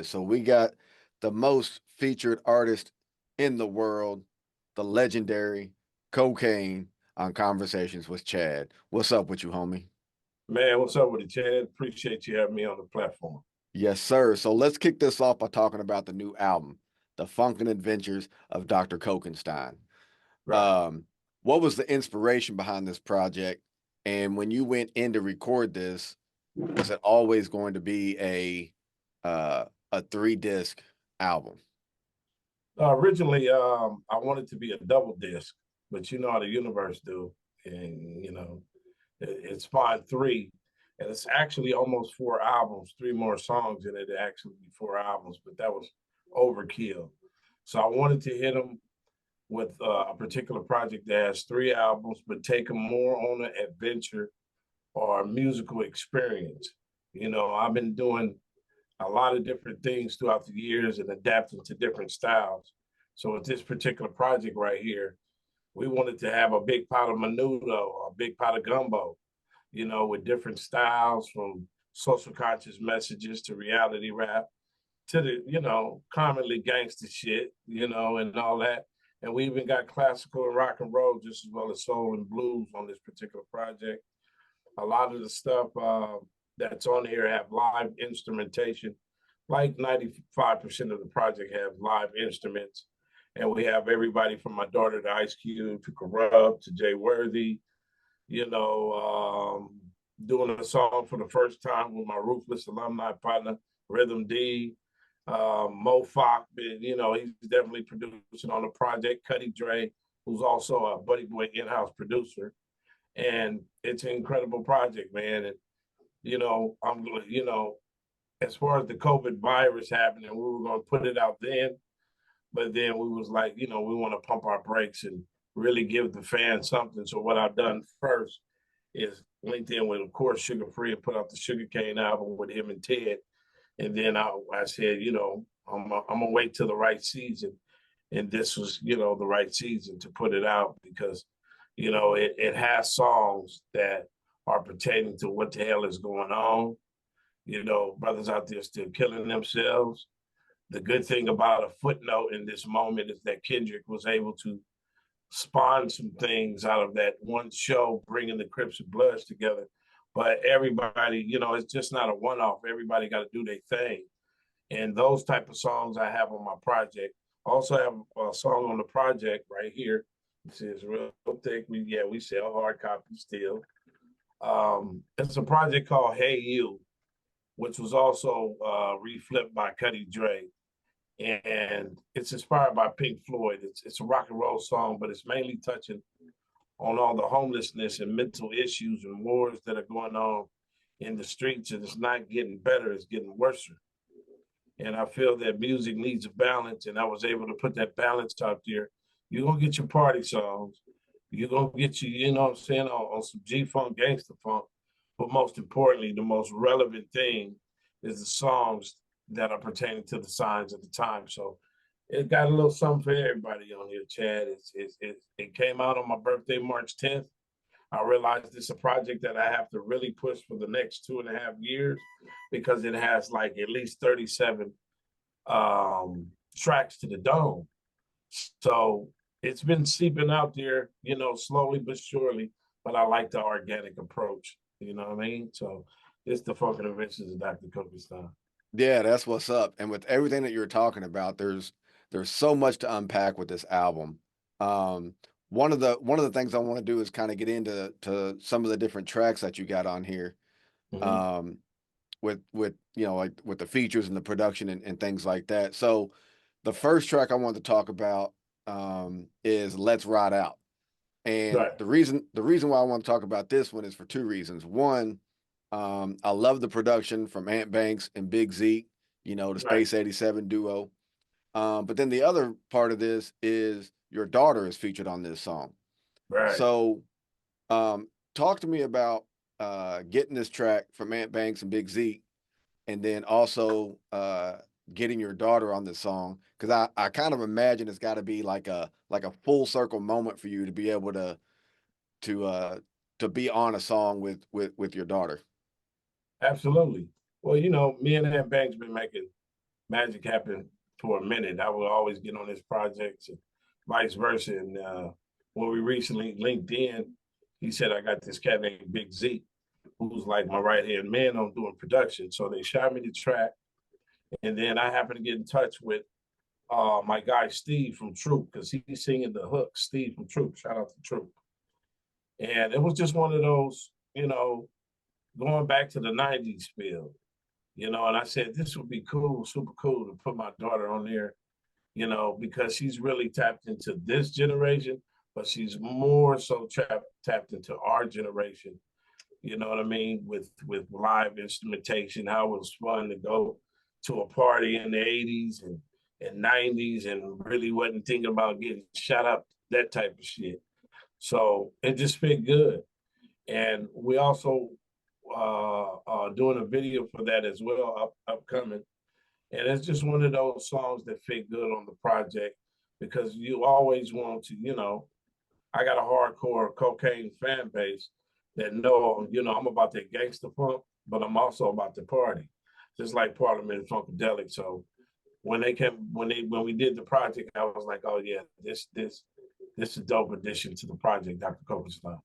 artist. So we got the most featured artist in the world, the legendary Kokane on Conversations with Chad. What's up with you, homie? Man, what's up with it, Chad? Appreciate you having me on the platform. Yes, sir. So let's kick this off by talking about the new album, The Funkin Adventures of Dr. Kokanstine. Right. Um, what was the inspiration behind this project? And when you went in to record this, was it always going to be a 3 disc album? Originally, I wanted to be a double disc, but you know how the universe do, and it's fine three, and it's actually almost 4 albums, 3 more songs in it. It actually be 4 albums, but that was overkill. So I wanted to hit them with a particular project that has 3 albums, but take them more on an adventure or a musical experience. I've been doing a lot of different things throughout the years and adapting to different styles. So with this particular project right here, we wanted to have a big pot of menudo, a big pot of gumbo, with different styles from social conscious messages to reality rap to the, commonly gangster shit, and all that. And we even got classical and rock and roll just as well as soul and blues on this particular project. A lot of the stuff that's on here have live instrumentation. Like 95% of the project have live instruments. And we have everybody from my daughter to Ice Cube to Corrupt to Jay Worthy, you know, doing a song for the first time with my Ruthless alumni partner, Rhythm D. Mo Fock, he's definitely producing on the project. Cuddy Dre, who's also a Buddy Boy in-house producer. And it's an incredible project, man. And, as far as the COVID virus happening, we were going to put it out then, but then we was like, we want to pump our brakes and really give the fans something. So what I've done first is linked in with, of course, Sugar Free and put out the Sugarcane album with him and Ted. And then I said, I'm gonna wait till the right season. And this was, the right season to put it out because, it has songs that are pertaining to what the hell is going on. Brothers out there still killing themselves. The good thing about a footnote in this moment is that Kendrick was able to spawn some things out of that one show, bringing the Crips and Bloods together. But everybody, it's just not a one-off. Everybody got to do their thing. And those type of songs I have on my project. I also have a song on the project right here. It says real thick. We sell hard copies still. It's a project called Hey You, which was also reflipped by Cuddy Dre. And it's inspired by Pink Floyd. It's a rock and roll song, but it's mainly touching on all the homelessness and mental issues and wars that are going on in the streets. And it's not getting better, it's getting worse. And I feel that music needs a balance, and I was able to put that balance out there. You're going to get your party songs. You're going to get you know what I'm saying, on some G-Funk, gangster funk. But most importantly, the most relevant thing is the songs that are pertaining to the signs of the time. So it got a little something for everybody on here, Chad. It came out on my birthday, March 10th. I realized it's a project that I have to really push for the next 2.5 years because it has like at least 37 tracks to the dome. So it's been seeping out there, slowly but surely. But I like the organic approach. You know what I mean? So it's the Funkin Adventures of Dr. Kokanstine. Yeah, that's what's up. And with everything that you're talking about, there's so much to unpack with this album. Um, one of the things I want to do is kind of get into some of the different tracks that you got on here. Mm-hmm. Um, with like with the features and the production and things like that. So the first track I wanted to talk about is Let's Ride Out. And Right. the reason why I want to talk about this one is for 2 reasons. One, I love the production from Banks and Big Zeke, the Right. Space 87 duo. But then the other part of this is your daughter is featured on this song. Right. So talk to me about getting this track from Ant Banks and Big Zeke, and then also getting your daughter on this song, because I kind of imagine it's got to be like a full circle moment for you to be able to uh, to be on a song with your daughter. Absolutely. Well, me and Ant Banks been making magic happened for a minute. I would always get on his projects and vice versa. And when we recently linked in, he said, I got this cat named Big Zeke, who's like my right-hand man on doing production. So they shot me the track. And then I happened to get in touch with my guy Steve from Troop, because he's singing the hook. Steve from Troop, shout out to Troop. And it was just one of those, going back to the 90s feel, and I said, this would be cool, super cool to put my daughter on there, because she's really tapped into this generation, but she's more so tapped into our generation. You know what I mean? With live instrumentation, how it was fun to go to a party in the 80s and 90s and really wasn't thinking about getting shot up, that type of shit. So it just fit good. And we also doing a video for that as well, upcoming. And it's just one of those songs that fit good on the project, because you always want to, I got a hardcore Kokane fan base that know, I'm about that gangster funk, but I'm also about the party, just like Parliament and Funkadelic. So when we did the project, I was like, oh yeah, this is a dope addition to the project, Dr. Kokanstine.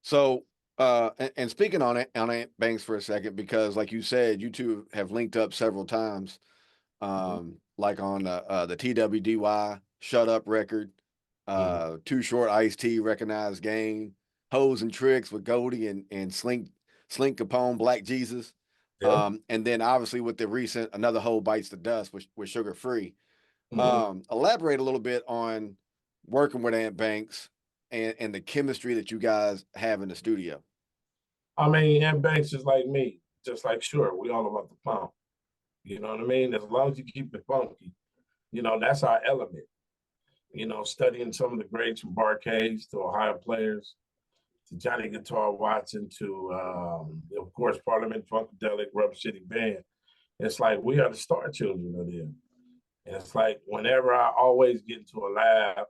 So, and speaking on Aunt Banks for a second, because like you said, you two have linked up several times, like on the TWDY Shut Up record, Too Short Ice-T Recognized Game, Hoes and Tricks with Goldie and Slink Capone, Black Jesus. Yeah. And then obviously with the recent Another Hoe Bites the Dust with Sugar Free. Elaborate a little bit on working with Aunt Banks and the chemistry that you guys have in the studio. I mean, Aunt Banks is like me, just like Sure, we all about the pump. You know what I mean? As long as you keep it funky, that's our element. Studying some of the greats from Barcades to Ohio players, to Johnny Guitar Watson, to of course Parliament, Funkadelic, Rub City Band. It's like we are the star children of them. And it's like whenever I always get into a lab,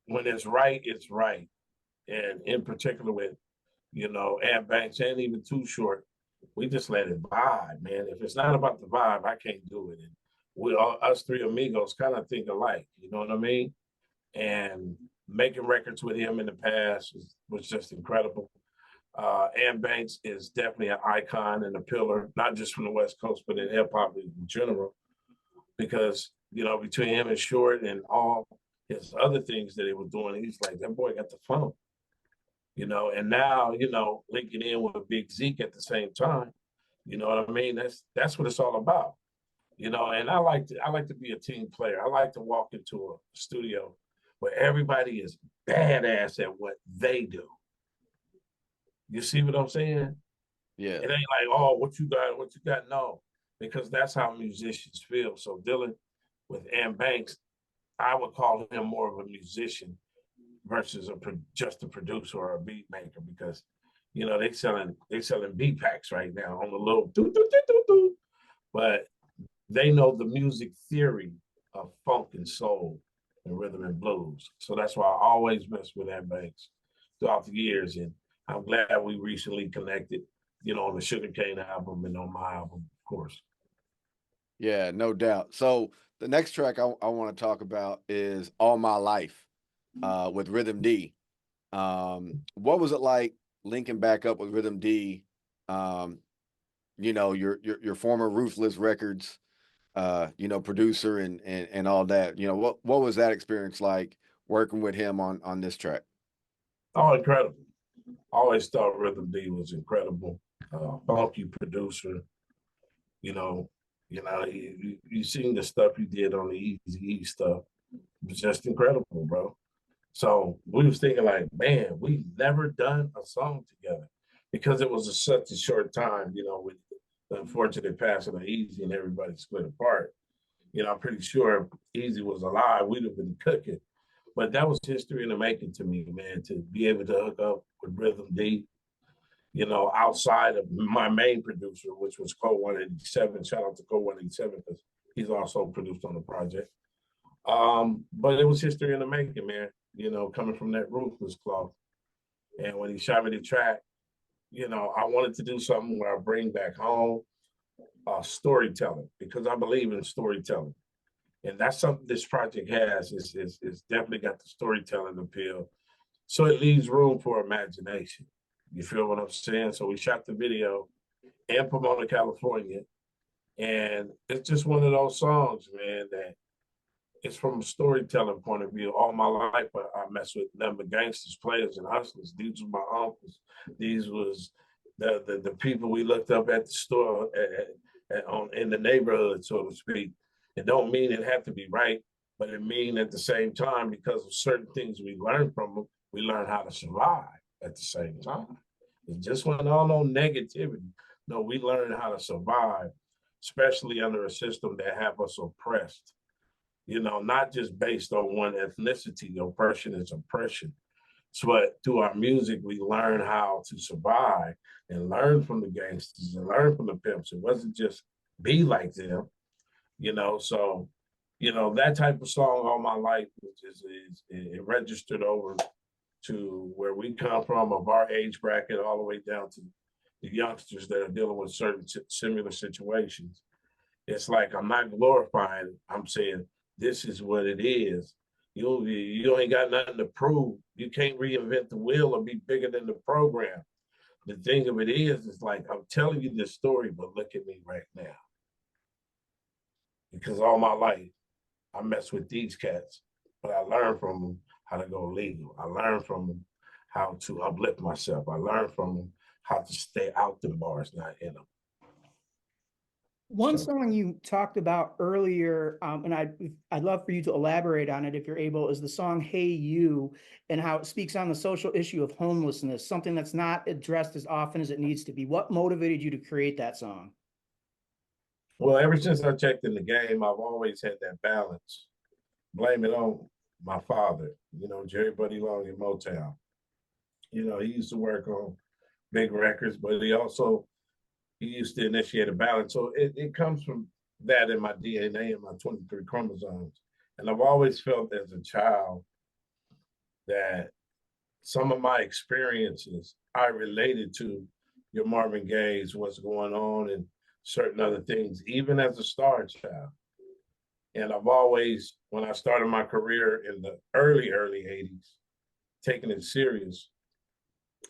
when it's right, it's right. And in particular with, Aunt Banks and even Too Short, we just let it vibe, man. If it's not about the vibe, I can't do it. And we all, us three amigos, kind of think alike. You know what I mean? And making records with him in the past was just incredible. Aunt Banks is definitely an icon and a pillar, not just from the West Coast, but in hip hop in general. Because between him and Short and all his other things that he was doing, he's like, that boy got the funk. And now, linking in with Big Zeke at the same time, you know what I mean? That's what it's all about. And I like to be a team player. I like to walk into a studio where everybody is badass at what they do. You see what I'm saying? Yeah. It ain't like, oh, what you got? No, because that's how musicians feel. So dealing with Aunt Banks, I would call him more of a musician versus just a producer or a beat maker, because they selling beat packs right now on the little doo, doo, doo, doo, doo. But they know the music theory of funk and soul and rhythm and blues. So that's why I always mess with Aunt Banks throughout the years. And I'm glad we recently connected, on the Sugarcane album and on my album, of course. Yeah, no doubt. So the next track I want to talk about is All My Life with Rhythm D. What was it like linking back up with Rhythm D? Your former Ruthless Records, producer and all that. What was that experience like working with him on this track? Oh, incredible. Always thought Rhythm D was incredible. Funky producer, you seen the stuff he did on the Easy E stuff. It was just incredible, bro. So we was thinking like, man, we never done a song together, because it was such a short time, with the unfortunate passing of Easy and everybody split apart. I'm pretty sure if Easy was alive, we'd have been cooking. But that was history in the making to me, man, to be able to hook up with Rhythm D, outside of my main producer, which was Code 187. Shout out to Code 187, because he's also produced on the project. But it was history in the making, man, coming from that Ruthless cloth. And when he shot me the track, I wanted to do something where I bring back home storytelling, because I believe in storytelling. And that's something this project has, is definitely got the storytelling appeal. So it leaves room for imagination. You feel what I'm saying? So we shot the video in Pomona, California. And it's just one of those songs, man, that it's from a storytelling point of view. All my life, I mess with them, the gangsters, players, and hustlers. These were my uncles. These was the people we looked up at the store in the neighborhood, so to speak. It don't mean it had to be right, but it mean at the same time, because of certain things we learned from them, we learn how to survive at the same time. It just wasn't all no negativity. No, we learned how to survive, especially under a system that have us oppressed. You know, not just based on one ethnicity. Oppression is oppression. But through our music, we learn how to survive and learn from the gangsters and learn from the pimps. It wasn't just be like them, you know. So, you know, that type of song all my life it registered over to where we come from, of our age bracket, all the way down to the youngsters that are dealing with certain similar situations. It's like I'm not glorifying. I'm saying this is what it is. You ain't got nothing to prove. You can't reinvent the wheel or be bigger than the program. The thing of it is like I'm telling you this story, but look at me right now. Because all my life I mess with these cats, but I learned from them how to go legal. I learned from them how to uplift myself. I learned from them how to stay out the bars, not in them. One song you talked about earlier, and I'd love for you to elaborate on it if you're able, is the song "Hey You" and how it speaks on the social issue of homelessness, something that's not addressed as often as it needs to be. What motivated you to create that song? Well, ever since I checked in the game, I've always had that balance. Blame it on my father, you know, Jerry Buddy Long in Motown. You know, he used to work on big records, but he used to initiate a balance. So it comes from that in my DNA and my 23 chromosomes. And I've always felt as a child that some of my experiences I related to your Marvin Gaye's, what's going on, and certain other things, even as a star child. And I've always, when I started my career in the early 80s, taking it serious,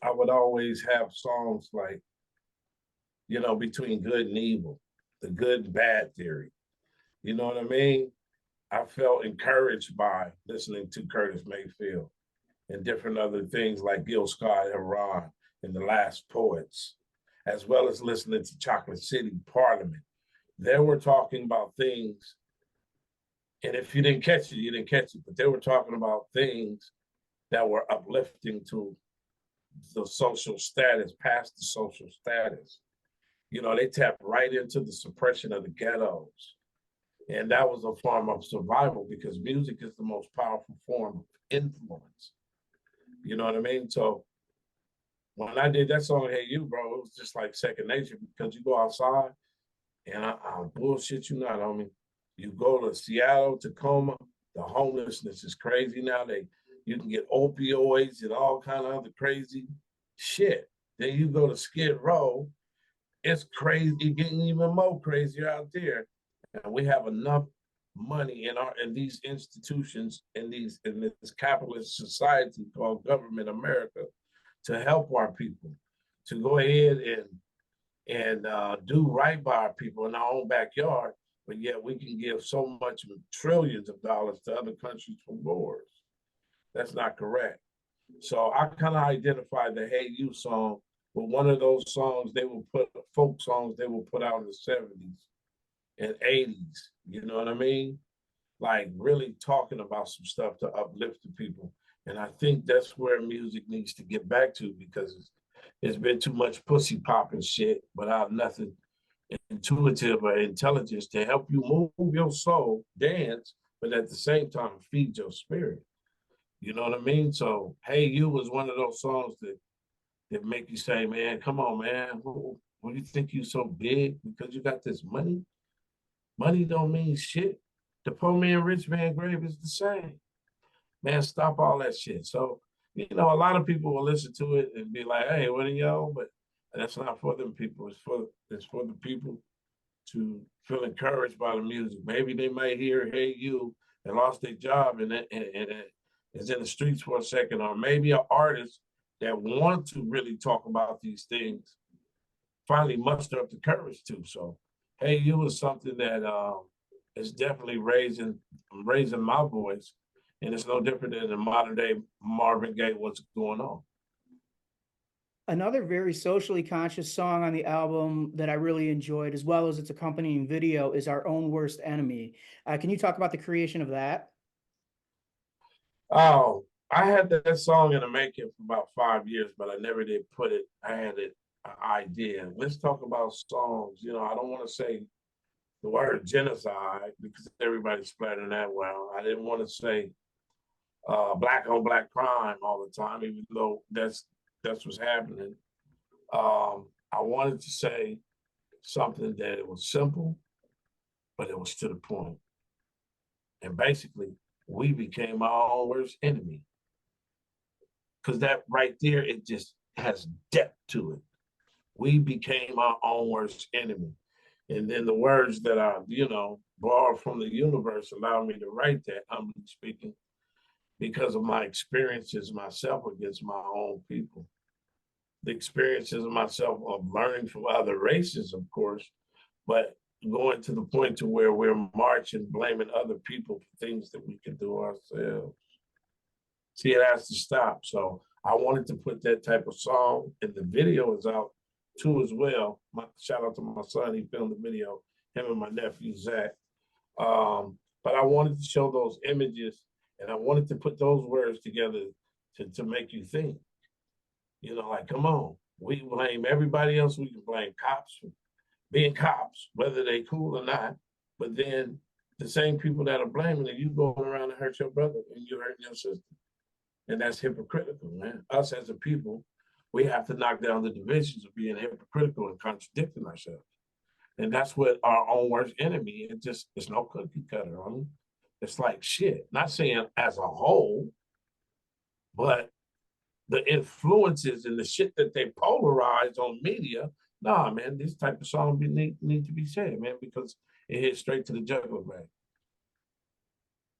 I would always have songs like, you know, between good and evil, the good bad theory. You know what I mean? I felt encouraged by listening to Curtis Mayfield and different other things like Gil Scott Heron and The Last Poets, as well as listening to Chocolate City Parliament. They were talking about things, and if you didn't catch it, you didn't catch it, but they were talking about things that were uplifting to the social status, past the social status. You know, they tapped right into the suppression of the ghettos. And that was a form of survival, because music is the most powerful form of influence. You know what I mean? So when I did that song, Hey You, bro, it was just like second nature, because you go outside and I bullshit you not, homie. You go to Seattle, Tacoma, the homelessness is crazy now. You can get opioids and all kind of other crazy shit. Then you go to Skid Row, it's crazy, getting even more crazier out there. And we have enough money in these institutions, in this capitalist society called government America, to help our people, to go ahead and do right by our people in our own backyard, but yet we can give so much trillions of dollars to other countries for wars. That's not correct. So I kind of identified the Hey You song with one of those songs folk songs they will put out in the 70s and 80s. You know what I mean? Like really talking about some stuff to uplift the people. And I think that's where music needs to get back to, because it's been too much pussy popping shit without nothing intuitive or intelligence to help you move your soul, dance, but at the same time feed your spirit. You know what I mean? So Hey You was one of those songs that make you say, man, come on, man. What do you think you so big because you got this money? Money don't mean shit. The poor man, rich man grave is the same. Man, stop all that shit. So, you know, a lot of people will listen to it and be like, hey, what are y'all? But that's not for them people. It's for the people to feel encouraged by the music. Maybe they might hear "Hey You" and lost their job and is in the streets for a second, or maybe an artist that want to really talk about these things finally muster up the courage to. So, "Hey You" is something that is definitely raising my voice, and it's no different than the modern day Marvin Gaye. What's going on? Another very socially conscious song on the album that I really enjoyed, as well as its accompanying video, is Our Own Worst Enemy. Can you talk about the creation of that? Oh, I had that song in the making for about 5 years, but I never did put it. I had an idea. Let's talk about songs. You know, I don't want to say the word genocide because everybody's splattering that well. I didn't want to say black on black crime all the time, even though that's what's happening. I wanted to say something that it was simple, but it was to the point. And basically, we became our own worst enemy. Because that right there, it just has depth to it. We became our own worst enemy. And then the words that I, borrowed from the universe allowed me to write that, humbly speaking, because of my experiences myself against my own people. The experiences of myself of learning from other races, of course, but going to the point to where we're marching, blaming other people for things that we can do ourselves. See, it has to stop. So I wanted to put that type of song, and the video is out too as well. Shout out to my son, he filmed the video, him and my nephew Zach. But I wanted to show those images, and I wanted to put those words together to make you think. You know, like, come on, we blame everybody else. We can blame cops for being cops, whether they cool or not. But then the same people that are blaming it, you going around and hurt your brother and you hurting your sister. And that's hypocritical, man. Us as a people, we have to knock down the divisions of being hypocritical and contradicting ourselves. And that's what our own worst enemy. It's no cookie cutter on it. It's like shit. Not saying as a whole, but the influences and the shit that they polarize on media. Nah, man, this type of song need to be said, man, because it hits straight to the jugular vein.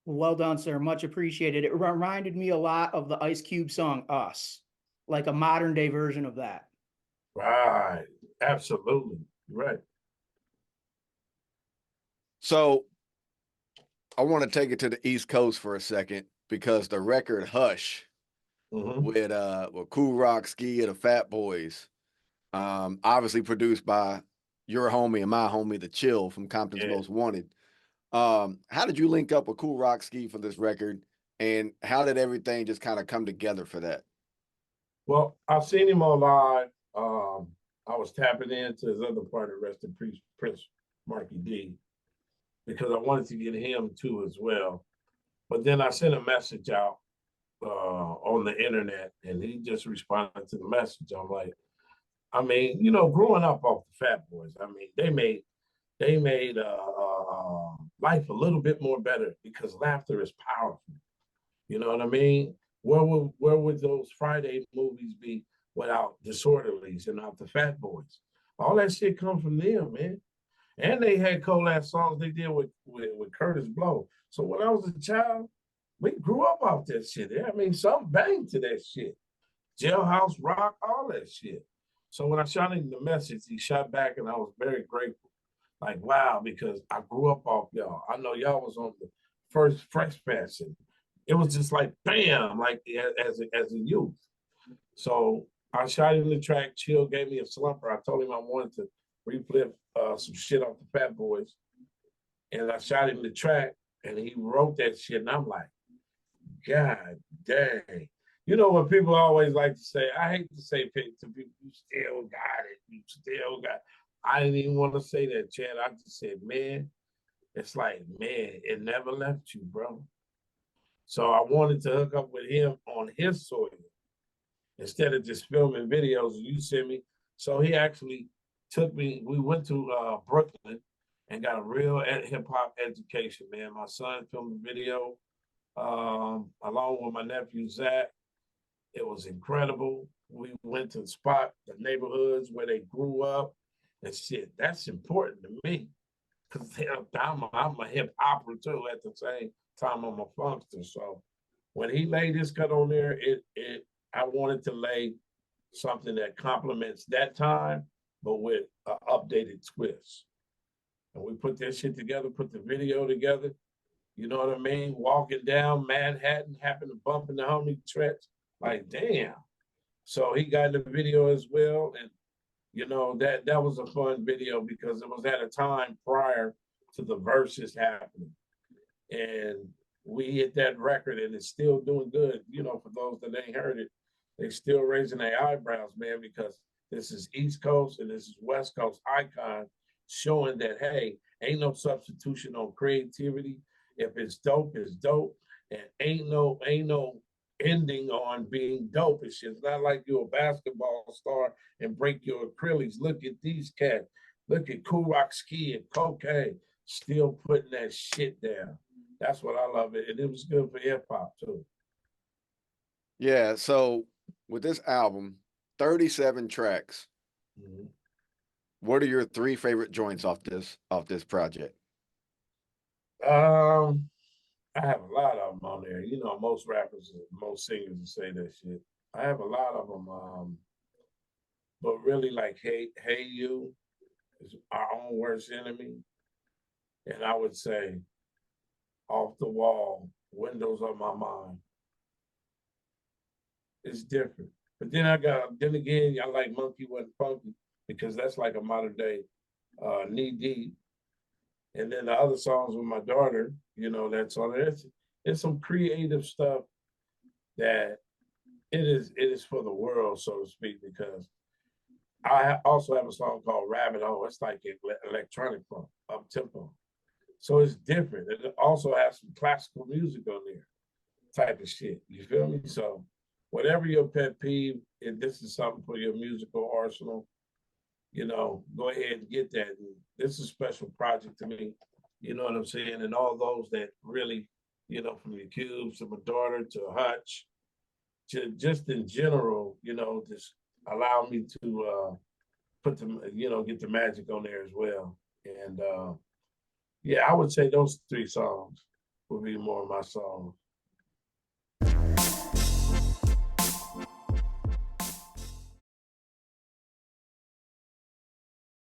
Well done, sir. Much appreciated. It reminded me a lot of the Ice Cube song Us, like a modern day version of that. Right. Absolutely. Right. So I want to take it to the East Coast for a second because the record Hush with Kool Rock Ski and the Fat Boys, obviously produced by your homie and my homie, the Chill from Compton's Most Wanted. How did you link up with Kool Rock Ski for this record, and how did everything just kind of come together for that? Well, I've seen him on live. I was tapping into his other partner, rest in peace, Prince Marky D, because I wanted to get him too as well. But then I sent a message out on the internet, and he just responded to the message. I'm like, I mean, you know, growing up off the Fat Boys, I mean, they made life a little bit more better because laughter is powerful. You know what I mean? Where would those Friday movies be without Disorderlies and not the Fat Boys? All that shit come from them, man. And they had cold ass songs they did with Curtis Blow. So when I was a child, we grew up off that shit. I mean, some banged to that shit. Jailhouse Rock, all that shit. So when I shot him the message, he shot back, and I was very grateful. Like, wow, because I grew up off y'all. I know y'all was on the first Fresh Fest, and it was just like bam, like as a youth. So I shot him the track. Chill gave me a slumper. I told him I wanted to reflip some shit off the Fat Boys, and I shot him the track, and he wrote that shit, and I'm like, God dang. You know what people always like to say? I hate to say to people, you still got it. You still got it. I didn't even want to say that, Chad. I just said, man, it's like, man, it never left you, bro. So I wanted to hook up with him on his soil instead of just filming videos you sent me. So he actually took me, we went to Brooklyn and got a real hip hop education, man. My son filmed a video along with my nephew, Zach. It was incredible. We went to the neighborhoods where they grew up and shit. That's important to me. because I'm a hip hopper too at the same time I'm a funkster. So when he laid his cut on there, I wanted to lay something that complements that time, but with an updated twist. And we put that shit together, put the video together. You know what I mean? Walking down Manhattan, happened to bump into homie Tretch. Like, damn. So he got in the video as well. And you know, that was a fun video because it was at a time prior to the verses happening. And we hit that record and it's still doing good. You know, for those that ain't heard it, they still raising their eyebrows, man, because this is East Coast and this is West Coast icon showing that, hey, ain't no substitution on creativity. If it's dope, it's dope. And ain't no ending on being dope. It's just not like you're a basketball star and break your Achilles. Look at these cats. Look at Kool Rock Ski and Kokane still putting that shit down. That's what I love it. And it was good for hip hop too. Yeah. So with this album, 37 tracks. Mm-hmm. What are your 3 favorite joints off this project? I have a lot of them on there. You know, most rappers, most singers will say that shit. I have a lot of them. But really, like, hey, you is our own worst enemy, and I would say, off the wall, windows of my mind. It's different. But then again, I like Monkey Wasn't Funky because that's like a modern day Knee Deep. And then the other songs with my daughter, you know, that's on there. It's some creative stuff that it is for the world, so to speak, because I also have a song called Rabbit Hole. It's like electronic funk, up tempo. So it's different. It also has some classical music on there, type of shit. You feel me? So whatever your pet peeve, if this is something for your musical arsenal, you know, go ahead and get that. And this is a special project to me. You know what I'm saying? And all those that really, you know, from the Cubes to my daughter to Hutch, to just in general, you know, just allow me to put them, you know, get the magic on there as well. And yeah, I would say those 3 songs would be more of my songs.